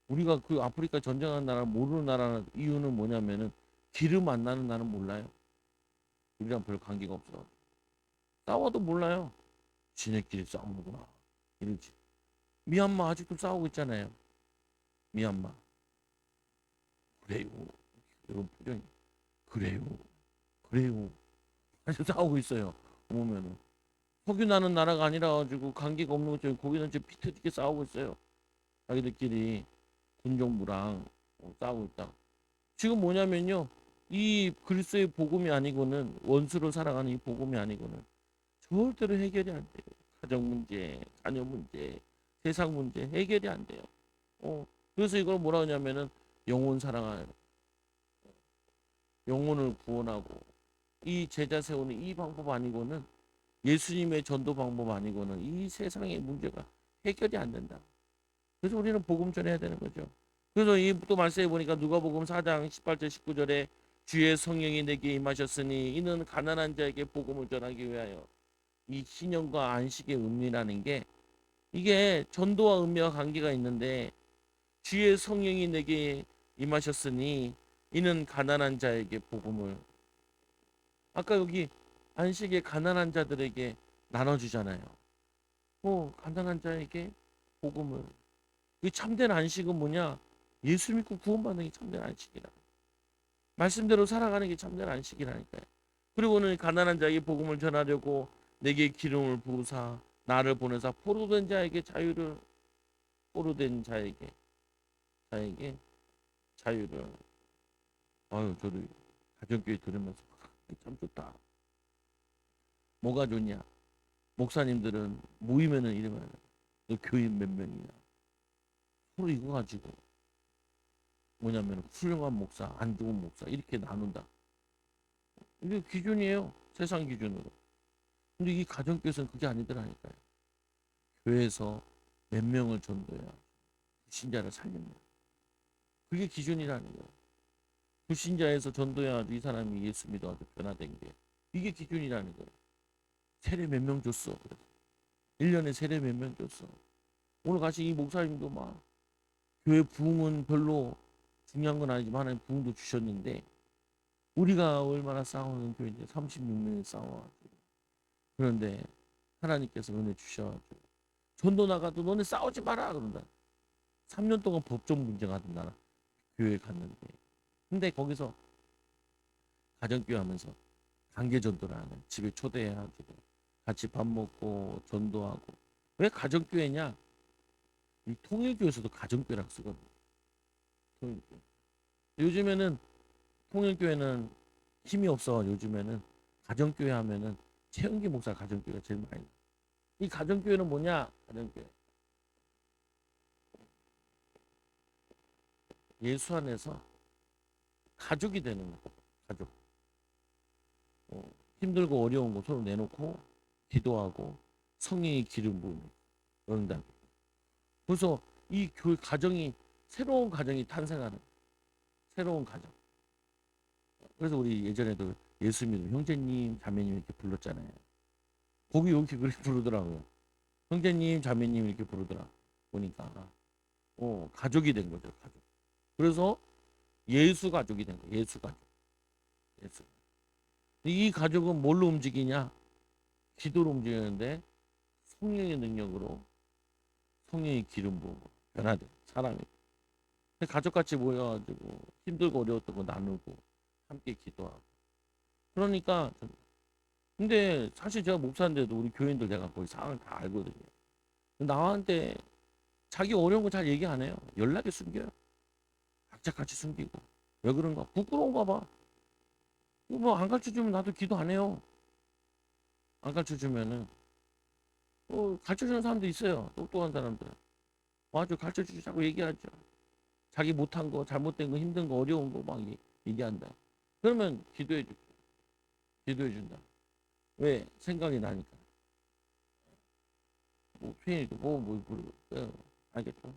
우리가 그 아프리카 전쟁한 나라 모르는 나라 이유는 뭐냐면은 기름 안 나는 나는 몰라요. 우리랑 별 관계가 없어. 싸워도 몰라요. 지네끼리 싸우는구나. 이러지. 미얀마 아직도 싸우고 있잖아요. 미얀마. 그래요. 이런 표정이. 그래요. 그래요. 아직 싸우고 있어요. 보면은 석유 나는 나라가 아니라 가지고 관계가 없는 것처럼 거기는 지금 피 터지게 싸우고 있어요. 자기들끼리 군정부랑 싸우고 있다. 지금 뭐냐면요. 이 그리스도의 복음이 아니고는 원수를 사랑하는 이 복음이 아니고는 절대로 해결이 안 돼요. 가정 문제, 자녀 문제, 세상 문제 해결이 안 돼요. 그래서 이걸 뭐라 하냐면은 영혼 사랑하는 영혼을 구원하고 이 제자 세우는 이 방법 아니고는 예수님의 전도 방법 아니고는 이 세상의 문제가 해결이 안 된다. 그래서 우리는 복음 전해야 되는 거죠. 그래서 이 또 말씀해 보니까 누가복음 4장 18절 19절에 주의 성령이 내게 임하셨으니 이는 가난한 자에게 복음을 전하기 위하여 이 신령과 안식의 은미라는 게 이게 전도와 은미와 관계가 있는데 주의 성령이 내게 임하셨으니 이는 가난한 자에게 복음을. 아까 여기 안식에 가난한 자들에게 나눠주잖아요. 가난한 자에게 복음을. 이 참된 안식은 뭐냐? 예수 믿고 구원받는 게 참된 안식이라. 말씀대로 살아가는 게 참된 안식이라니까요. 그리고는 가난한 자에게 복음을 전하려고 내게 기름을 부으사 나를 보내사 포로된 자에게 자유를, 포로된 자에게 자유를. 아유, 저도 가정교회 들으면서 참 좋다. 뭐가 좋냐? 목사님들은 모이면은 이러면 너 교인 몇 명이냐? 서로 이거 가지고 뭐냐면 훌륭한 목사, 안 좋은 목사 이렇게 나눈다. 이게 기준이에요. 세상 기준으로. 근데 이 가정교회에서는 그게 아니더라니까요. 교회에서 몇 명을 전도해야 불신자를 살립니다. 그게 기준이라는 거예요. 불신자에서 전도해야 이 사람이 예수 믿어서 변화된 게 이게 기준이라는 거예요. 세례 몇 명 줬어. 1년에 세례 몇 명 줬어. 오늘 같이 이 목사님도 막 교회 부흥은 별로 중요한 건 아니지만 하나님 부흥도 주셨는데 우리가 얼마나 싸우는 교회인데 36명이 싸워가지고 그런데 하나님께서 은혜 주셔가지고 전도 나가도 너네 싸우지 마라 그런다. 3년 동안 법정 분쟁하던 나라 교회 갔는데 근데 거기서 가정교회 하면서 단계 전도를 하는 집에 초대해가지고 같이 밥 먹고 전도하고. 왜 가정교회냐? 이 통일교에서도 가정교회라고 쓰거든요. 통일교회. 요즘에는 통일교회는 힘이 없어. 요즘에는 가정교회 하면은 최은기 목사 가정교회가 제일 많이. 이 가정교회는 뭐냐? 가정교회. 예수 안에서 가족이 되는 거. 가족. 힘들고 어려운 거 서로 내놓고 기도하고 성령의 기름 부음이 응답. 그래서 이 교회 가정이 새로운 가정이 탄생하는 새로운 가정. 그래서 우리 예전에도 예수 믿음 형제님 자매님 이렇게 불렀잖아요. 거기 이렇게 그렇게 부르더라고요. 형제님 자매님 이렇게 부르더라. 보니까 가족이 된 거죠. 가족. 그래서 예수 가족이 된 거예요. 예수 가족. 예수. 이 가족은 뭘로 움직이냐? 기도로 움직이는데 성령의 능력으로 성령의 기름 부음으로 변화돼 사람이. 가족같이 모여가지고 힘들고 어려웠던 거 나누고 함께 기도하고. 그러니까 근데 사실 제가 목사인데도 우리 교인들 내가 거의 상황을 다 알거든요. 나한테 자기 어려운 거 잘 얘기 안 해요. 연락에 숨겨요. 각자같이 숨기고. 왜 그런가? 부끄러운가 봐. 뭐 안 가르쳐주면 나도 기도 안 해요. 안 가르쳐주면은 가르쳐주는 사람도 있어요. 똑똑한 사람들. 아주 가르쳐주지 자꾸 얘기하죠. 자기 못한 거, 잘못된 거, 힘든 거, 어려운 거 막 얘기한다. 그러면 기도해 주죠. 기도해 준다. 왜? 생각이 나니까. 수현이도 알겠죠?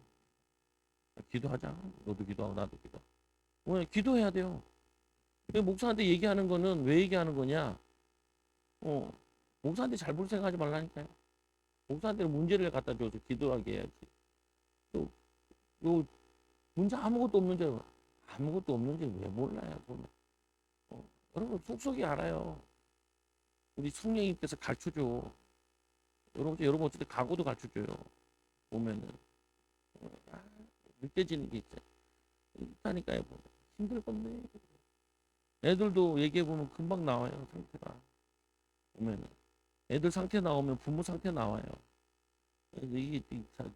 기도하자. 너도 기도하고 나도 기도. 왜? 기도해야 돼요. 목사한테 얘기하는 거는 왜 얘기하는 거냐? 목사한테 잘 볼 생각하지 말라니까요. 목사한테는 문제를 갖다 줘서 기도하게 해야지. 또, 문제 아무것도 없는지 왜 몰라요, 보면. 여러분, 속속이 알아요. 우리 성령님께서 가르쳐줘. 여러분 어쨌든 각오도 가르쳐줘요. 보면은. 느껴지는 게 있어요. 있다니까요, 보면. 힘들겠네. 애들도 얘기해보면 금방 나와요, 상태가. 보면은. 애들 상태 나오면 부모 상태 나와요. 이게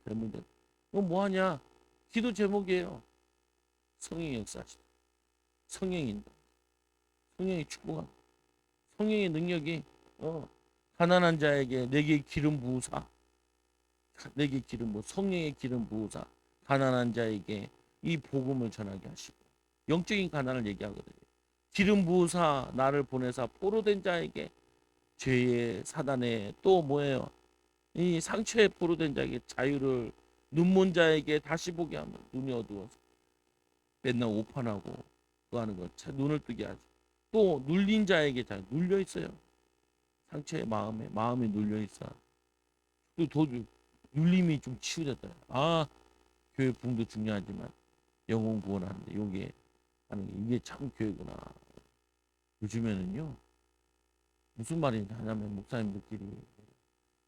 대문제. 뭐 하냐? 기도 제목이에요. 성령의 역사시다. 성령인다. 성령의 축복한. 성령의 능력이 가난한 자에게 내게 기름 부으사. 내게 기름 부으사. 성령의 기름 부으사. 가난한 자에게 이 복음을 전하게 하시고. 영적인 가난을 얘기하거든요. 기름 부으사 나를 보내사 포로된 자에게 죄의 사단에 또 뭐예요? 이 상처에 포로된 자에게 자유를 눈먼 자에게 다시 보게 하면 눈이 어두워서 맨날 오판하고 그거 하는 거 눈을 뜨게 하지. 또 눌린 자에게 자 눌려 있어요. 상처의 마음이 눌려 있어. 또 눌림이 좀 치유됐다. 교회 부흥도 중요하지만 영혼 구원하는데 요게 하는 게 이게 참 교회구나. 요즘에는요 무슨 말인지 하냐면 목사님들끼리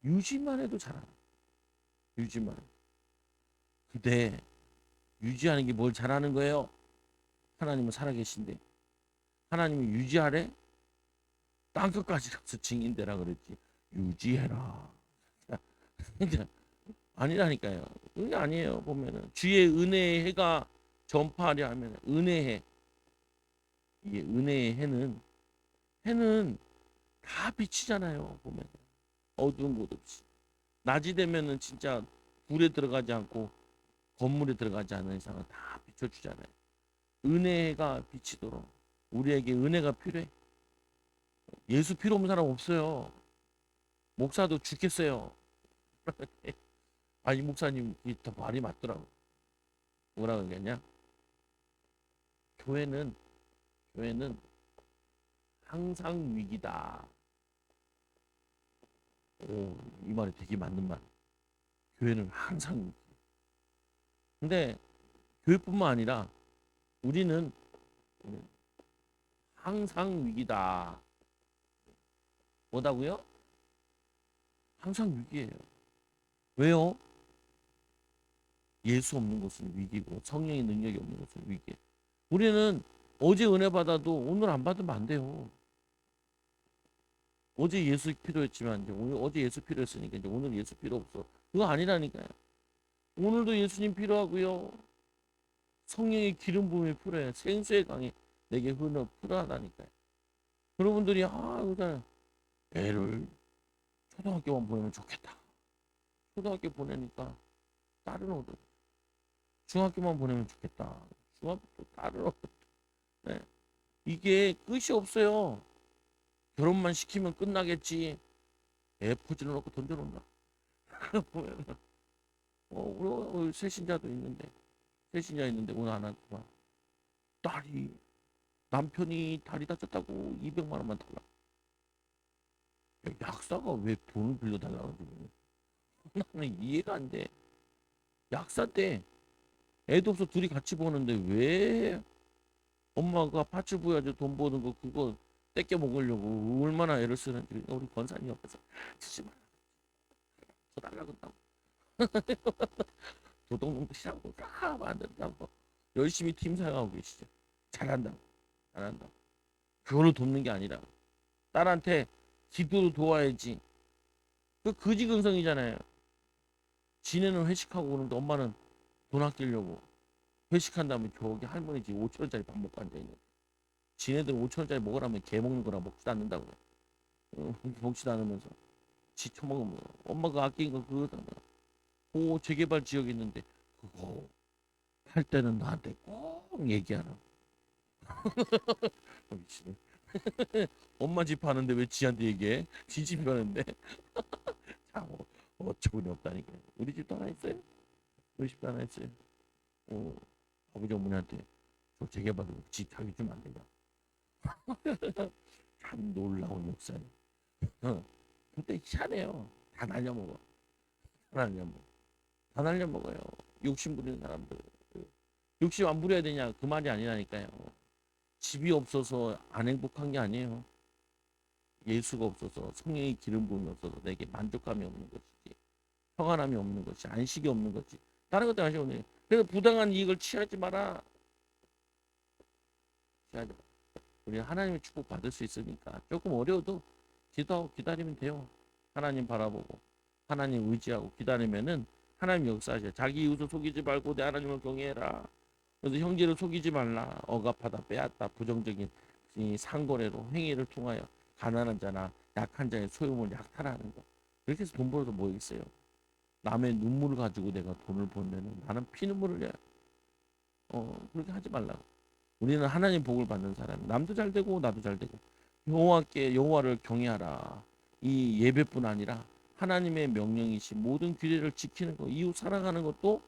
유지만 해도 잘하는 유지만 해도. 근데 유지하는 게 뭘 잘하는 거예요? 하나님은 살아계신데 하나님이 유지하래? 땅끝까지 가서 증인되라 그랬지. 유지해라. 그러니까 아니라니까요. 그게 아니에요. 보면은 주의 은혜의 해가 전파하려 하면 은혜의 해. 이게 은혜의 해는 다 빛이잖아요. 보면 어두운 곳 없이. 낮이 되면은 진짜 불에 들어가지 않고 건물에 들어가지 않는 이상은 다 비춰주잖아요. 은혜가 비치도록 우리에게 은혜가 필요해. 예수 필요 없는 사람 없어요. 목사도 죽겠어요. 아니 목사님 이 말이 맞더라고. 뭐라 그러겠냐? 교회는 항상 위기다. 오, 이 말이 되게 맞는 말. 교회는 항상 위기. 근데 교회뿐만 아니라 우리는 항상 위기다. 뭐다고요? 항상 위기예요. 왜요? 예수 없는 것은 위기고 성령의 능력이 없는 것은 위기예요. 우리는 어제 은혜 받아도 오늘 안 받으면 안 돼요. 어제 예수 필요했지만 이제 오늘 어제 예수 필요했으니까 이제 오늘 예수 필요 없어. 그거 아니라니까요. 오늘도 예수님 필요하고요. 성령의 기름 부음이 필요해. 생수의 강이 내게 흐르 필요하다니까요. 여러분들이 그냥 애를 초등학교만 보내면 좋겠다. 초등학교 보내니까 다른 어른. 중학교만 보내면 좋겠다. 중학교 다른 어른. 네. 이게 끝이 없어요. 결혼만 시키면 끝나겠지. 애 포진을 놓고 던져놓는다. 보면 우리 세신자도 있는데 세신자 있는데 오늘 안 왔구만. 딸이 남편이 다리 다쳤다고 200만 원만 달라. 야, 약사가 왜 돈을 빌려달라고 그러지? 나는 이해가 안 돼. 약사 때 애도 없어 둘이 같이 보는데 왜 엄마가 파츠 부여줘 돈 버는 거 그거 떼껴 먹으려고 얼마나 애를 쓰는지. 그러니까 우리 권사님 옆에서 주지 말라. 더 달라고 한다고. 도둑놈도 싫어하고 안 된다고. 열심히 팀 사용하고 계시죠. 잘한다고. 잘한다고. 그걸로 돕는 게 아니라 딸한테 기도로 도와야지. 그 거지근성이잖아요. 지네는 회식하고 오는데 엄마는 돈 아끼려고 회식한 다음에 저기 할머니 집 5천 원짜리 밥 먹고 앉아있는. 지네들 5천 원짜리 먹으라면 개 먹는 거랑 먹지도 않는다고. 먹지도 않으면서 지 처먹으면 엄마가 아낀 거 그거다. 오 재개발 지역 있는데 그거 할 때는 나한테 꼭 얘기하라. 미치네. 엄마 집 하는데 왜 지한테 얘기해? 지 집 하는데. 참 어처구니 없다니까. 우리 집도 하나 있어요. 우리 집도 하나 있어요. 어, 아버지 어머니한테 저 재개발도 집 자기 주면 안 되냐. 참 놀라운 역사네. 근데 희한해요. 다 날려먹어. 다 날려먹어. 다 날려먹어요. 욕심 부리는 사람들. 욕심 안 부려야 되냐 그 말이 아니라니까요. 집이 없어서 안 행복한 게 아니에요. 예수가 없어서 성령의 기름 부음이 없어서 내게 만족감이 없는 것이지. 평안함이 없는 것이 안식이 없는 것이. 다른 것도 아쉬운데 그래서 부당한 이익을 취하지 마라. 취하지 마라. 우리 하나님의 축복 받을 수 있으니까 조금 어려워도 기도하고 기다리면 돼요. 하나님 바라보고 하나님 의지하고 기다리면은 하나님 역사하셔. 자기 이웃을 속이지 말고 내 하나님을 경외해라. 그래서 형제를 속이지 말라. 억압하다 빼앗다 부정적인 이 상거래로 행위를 통하여 가난한 자나 약한 자의 소유물 약탈하는 거. 그렇게 해서 돈 벌어서 뭐 있어요. 남의 눈물을 가지고 내가 돈을 벌면은 나는 피눈물을 흘려요. 그렇게 하지 말라고. 우리는 하나님 복을 받는 사람. 남도 잘 되고 나도 잘 되고. 여호와를 경외하라. 이 예배뿐 아니라 하나님의 명령이신 모든 규례를 지키는 것, 이웃 사랑하는 것도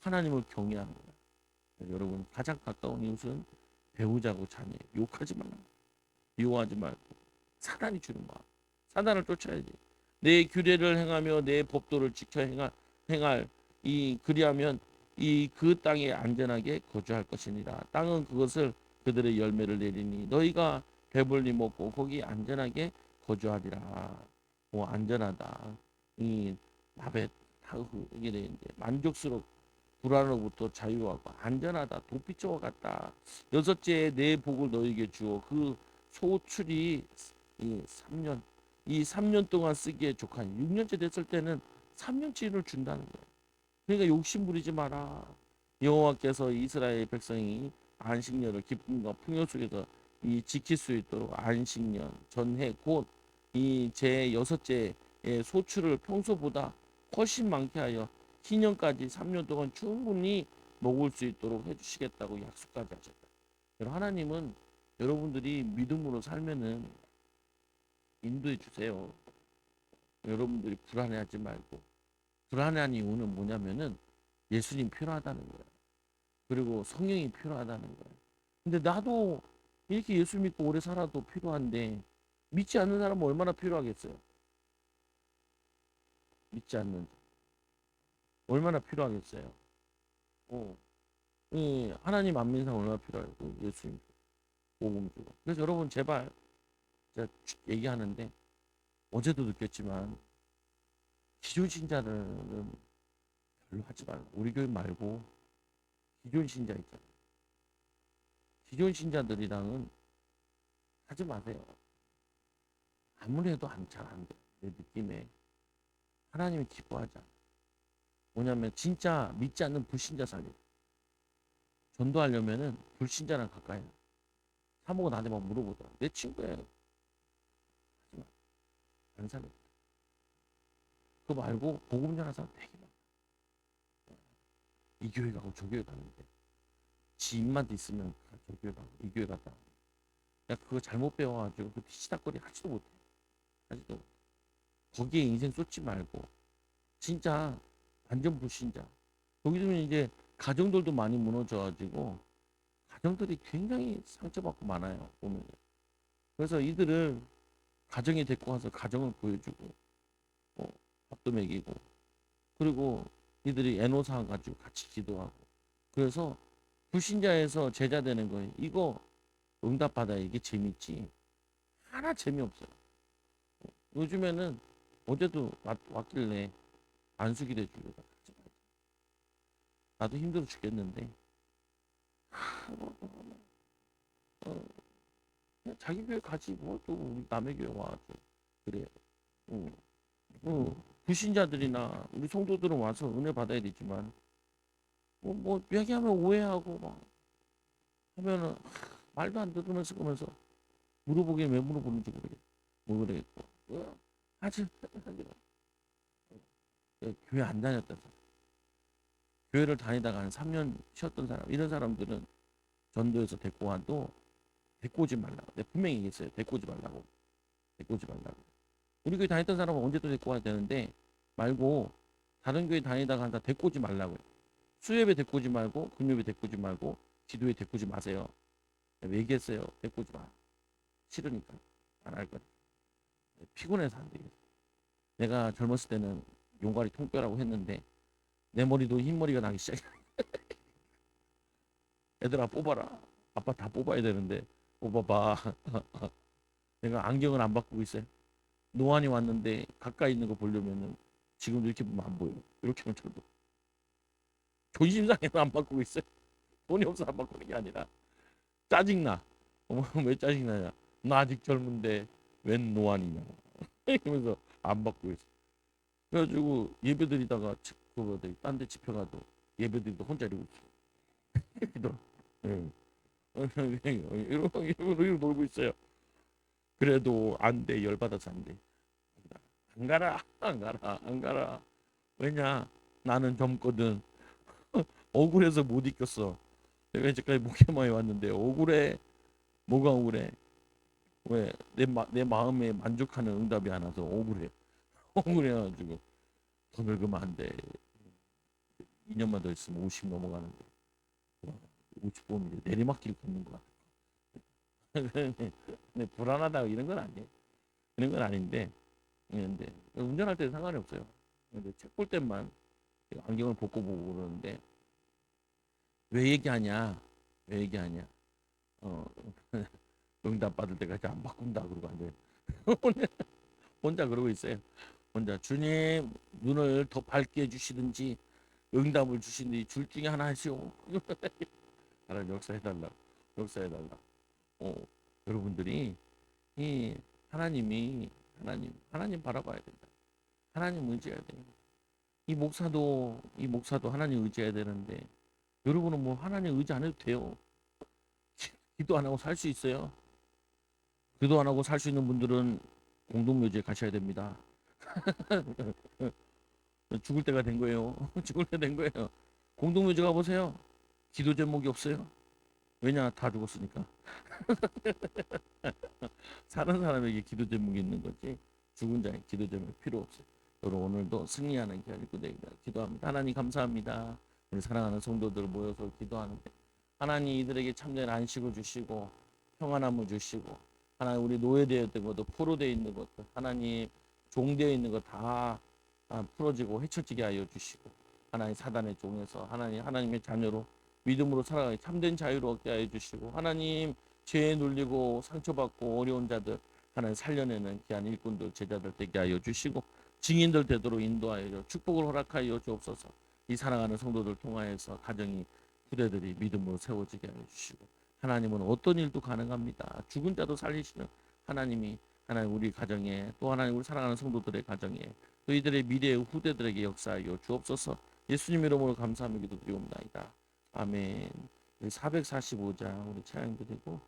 하나님을 경외하는 거야. 여러분 가장 가까운 이웃은 배우자고 자녀. 욕하지 말라. 미워하지 말고 사단이 주는 마음. 사단을 쫓아야지. 내 규례를 행하며 내 법도를 지켜 행할 이 그리하면 이 그 땅에 안전하게 거주할 것이니라. 땅은 그것을 그들의 열매를 내리니 너희가 배불리 먹고 거기 안전하게 거주하리라. 안전하다. 이 나베 이게 이제 만족스럽고 불안으로부터 자유하고 안전하다. 도피처와 같다. 여섯째 내 복을 너희에게 주어 그 소출이 이 3년 이 3년 동안 쓰기에 족한 6년째 됐을 때는 3년치를 준다는 거예요. 그러니까 욕심 부리지 마라. 여호와께서 이스라엘 백성이 안식년을 기쁨과 풍요 속에서 이 지킬 수 있도록 안식년 전해 곧 이 제 여섯째의 소출을 평소보다 훨씬 많게 하여 희년까지 3년 동안 충분히 먹을 수 있도록 해주시겠다고 약속까지 하셨다. 하나님은 여러분들이 믿음으로 살면은 인도해 주세요. 여러분들이 불안해하지 말고 불안한 이유는 뭐냐면은 예수님 필요하다는 거예요. 그리고 성령이 필요하다는 거예요. 근데 나도 이렇게 예수 믿고 오래 살아도 필요한데 믿지 않는 사람은 얼마나 필요하겠어요? 믿지 않는 얼마나 필요하겠어요? 어, 하나님 안 믿는 사람 얼마나 필요하고 예수님 복음 주고. 그래서 여러분 제발 제가 얘기하는데 어제도 느꼈지만 기존 신자들은 별로 하지 말고 우리 교회 말고 기존 신자 있잖아요. 기존 신자들이랑은 하지 마세요. 아무리 해도 잘 안 돼. 내 느낌에 하나님이 기뻐하지 않아. 뭐냐면 진짜 믿지 않는 불신자 살려. 전도하려면은 불신자랑 가까이 해. 사모가 나한테 막 물어보더라. 내 친구예요. 하지 마. 안 살려. 그거 말고 복음 전하는 사람 되게 많아. 이 교회 가고 저 교회 가는데 지 입만 있으면 저 교회 가고 이 교회 갔다. 야 그거 잘못 배워가지고 그 시닥거리 하지도 못해. 하지도 못해. 거기에 인생 쏟지 말고 진짜 완전 불신자. 여기서는 이제 가정들도 많이 무너져가지고 가정들이 굉장히 상처받고 많아요. 보면. 그래서 이들을 가정에 데리고 와서 가정을 보여주고 밥도 먹이고 그리고 이들이 애노사 가지고 같이 기도하고 그래서 불신자에서 제자 되는 거예요. 이거 응답받아 이게 재밌지 하나 재미없어요. 요즘에는 어제도 왔길래 안수기도 해주려고 나도 힘들어 죽겠는데 어, 그냥 자기 교회 가지 뭐 또 우리 남의 교회 와가지고 그래. 응. 불신자들이나 우리 성도들은 와서 은혜 받아야 되지만 뭐 얘기하면 오해하고 막 하면은 말도 안 들으면서 그러면서 물어보긴 왜 물어보는지 모르겠고 뭐 그랬고 하지 교회 안 다녔다 교회를 다니다가 한 3년 쉬었던 사람 이런 사람들은 전도에서 데리고 와도 데리고 오지 말라고 내가 분명히 얘기했어요. 데리고 오지 말라고 데리고 오지 말라고 우리 교회 다녔던 사람은 언제 또 데리고 와야 되는데 말고 다른 교회 다니다가 한다 데리고 오지 말라고요. 수협에 데리고 오지 말고 금요일에 데리고 오지 말고 기도에 데리고 오지 마세요. 내가 얘기했어요. 데리고 오지 마. 싫으니까 안 할 거야. 피곤해서 안 되겠어. 내가 젊었을 때는 용가리 통뼈라고 했는데 내 머리도 흰머리가 나기 시작해. 얘들아 뽑아라. 아빠 다 뽑아야 되는데 뽑아봐. 내가 안경을 안 바꾸고 있어요. 노안이 왔는데 가까이 있는 거 보려면은 지금도 이렇게 보면 안 보여. 이렇게 하면 잘 보여. 존심상해서 안 바꾸고 있어요. 돈이 없어 안 바꾸는 게 아니라 짜증나. 왜 짜증나냐? 나 아직 젊은데 웬 노안이냐? 이러면서 안 바꾸고 있어. 그래가지고 예배드리다가 그거 딴데 집회가도 예배드리다 혼자 이러고 있어. 예. 이러고 놀고 있어요. 그래도 안 돼. 열받아서 안 돼. 안 가라. 안 가라. 안 가라. 왜냐? 나는 젊거든. 억울해서 못 이겼어. 내가 이제까지 목회만에 왔는데 억울해. 뭐가 억울해? 왜? 내 마음에 만족하는 응답이 안 와서 억울해. 억울해가지고 더 늙으면 안 돼. 2년만 더 있으면 50 넘어가는데 50 보면 이제 내리막길 걷는 거야. 근데 불안하다 이런 건 아니에요. 이런 건 아닌데 근데 운전할 때는 상관이 없어요. 근데 책 볼 때만 안경을 벗고 보고 그러는데 왜 얘기하냐? 왜 얘기하냐? 어, 응답 받을 때까지 안 바꾼다 그러고 안 돼. 혼자 그러고 있어요. 혼자 주님 눈을 더 밝게 해주시든지 응답을 주시든지 둘 중에 하나 하시오. 하나님 역사해달라. 역사해달라. 어, 여러분들이 이 하나님 바라봐야 된다. 하나님 의지해야 돼요. 이 목사도 하나님 의지해야 되는데 여러분은 뭐 하나님 의지 안 해도 돼요. 기도 안 하고 살 수 있어요. 기도 안 하고 살 수 있는 분들은 공동묘지에 가셔야 됩니다. 죽을 때가 된 거예요. 죽을 때 된 거예요. 공동묘지 가보세요. 기도 제목이 없어요. 왜냐? 다 죽었으니까. 사는 사람에게 기도 제목이 있는 거지. 죽은 자의 기도 제목이 필요 없어요. 여러분 오늘도 승리하는 기한 입고 되기를 기도합니다. 하나님 감사합니다. 우리 사랑하는 성도들 모여서 기도하는데 하나님 이들에게 참된 안식을 주시고 평안함을 주시고 하나님 우리 노예되어 있던 것도 포로되어 있는 것들 하나님 종되어 있는 것 다 풀어지고 헤쳐지게 하여 주시고 하나님 사단의 종에서 하나님의 자녀로 믿음으로 살아가기 참된 자유를 얻게 하여 주시고 하나님 죄에 눌리고 상처받고 어려운 자들 하나님 살려내는 귀한 일꾼들 제자들 되게 하여 주시고 증인들 되도록 인도하여 축복을 허락하여 주옵소서. 이 사랑하는 성도들 통하여서 가정이 부대들이 믿음으로 세워지게 하여 주시고 하나님은 어떤 일도 가능합니다. 죽은 자도 살리시는 하나님이 하나님 우리 가정에 또 하나님 우리 사랑하는 성도들의 가정에 또 이들의 미래의 후대들에게 역사하여 주옵소서. 예수님 이름으로 감사하며 기도드리옵나이다. 아멘. 445장 우리 찬양 드리고